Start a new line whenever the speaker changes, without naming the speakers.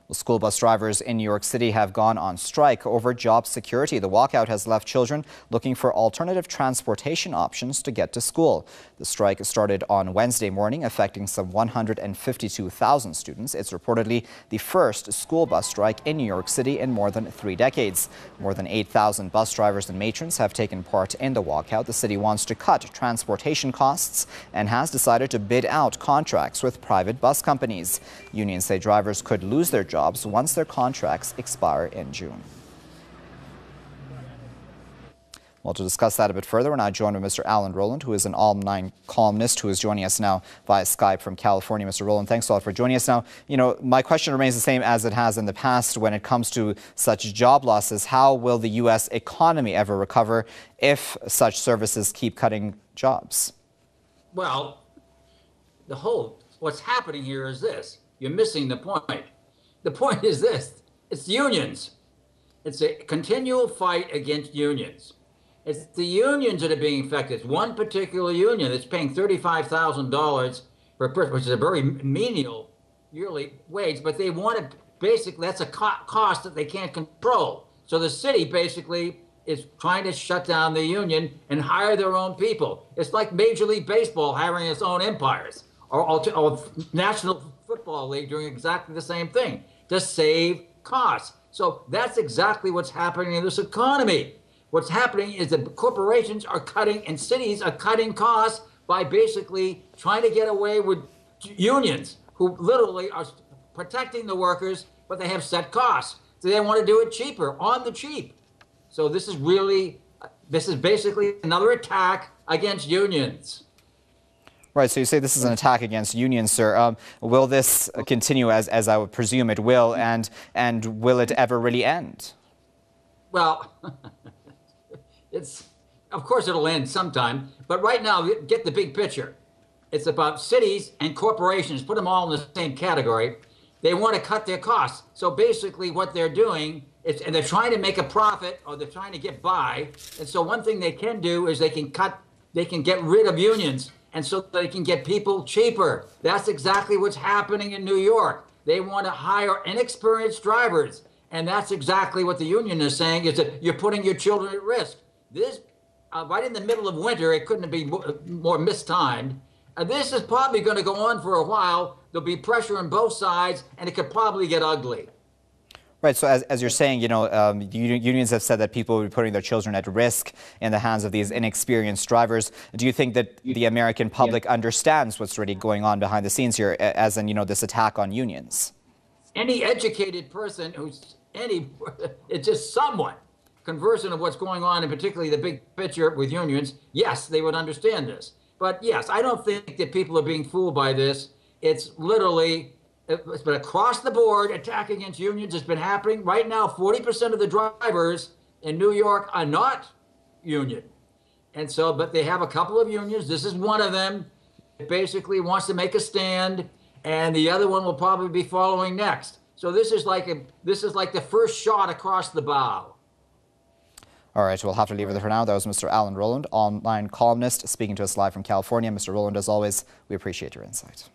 Well, school bus drivers in New York City have gone on strike over job security. The walkout has left children looking for alternative transportation options to get to school. The strike started on Wednesday morning, affecting some 152,000 students. It's reportedly the first school bus strike in New York City in more than 3 decades. More than 8,000 bus drivers and matrons have taken part in the walkout. The city wants to cut transportation costs and has decided to bid out contracts with private bus companies. Unions say drivers could lose their jobs once their contracts expire in June. Well, to discuss that a bit further, we're now joined by Mr. Allen Roland, who is an online columnist who is joining us now via Skype from California. Mr. Roland, thanks a lot for joining us. Now, my question remains the same as it has in the past when it comes to such job losses. How will the U.S. economy ever recover if such services keep cutting jobs?
Well, what's happening here is this. You're missing the point. The point is this. It's unions. It's a continual fight against unions. It's the unions that are being affected. It's one particular union that's paying $35,000 per person, which is a very menial yearly wage, but they want to basically, that's a cost that they can't control. So the city basically is trying to shut down the union and hire their own people. It's like Major League Baseball hiring its own umpires, or National Football League doing exactly the same thing to save costs. So that's exactly what's happening in this economy. What's happening is that corporations are cutting and cities are cutting costs by basically trying to get away with unions who literally are protecting the workers, but they have set costs. So they want to do it cheaper, on the cheap. So this is basically another attack against unions.
Right, so you say this is an attack against unions, sir. Will this continue, as I would presume it will, and will it ever really end?
Well, of course it'll end sometime, but right now, get the big picture. It's about cities and corporations, put them all in the same category. They want to cut their costs. So basically what they're doing is, and they're trying to make a profit, or they're trying to get by. And so one thing they can do is they can get rid of unions, and so they can get people cheaper. That's exactly what's happening in New York. They want to hire inexperienced drivers. And that's exactly what the union is saying, is that you're putting your children at risk. This, right in the middle of winter, it couldn't be more mistimed. This is probably going to go on for a while. There'll be pressure on both sides, and it could probably get ugly.
Right. So as you're saying, unions have said that people will be putting their children at risk in the hands of these inexperienced drivers. Do you think that the American public understands what's really going on behind the scenes here, as in, this attack on unions?
Any educated person it's just somewhat conversant of what's going on, and particularly the big picture with unions, yes, they would understand this. But yes, I don't think that people are being fooled by this. It's been across the board attack against unions. It's been happening. Right now, 40% of the drivers in New York are not union. And so, but they have a couple of unions. This is one of them. It basically wants to make a stand, and the other one will probably be following next. So this is like the first shot across the bow.
All right, we'll have to leave it there for now. That was Mr. Allen Roland, online columnist, speaking to us live from California. Mr. Roland, as always, we appreciate your insight.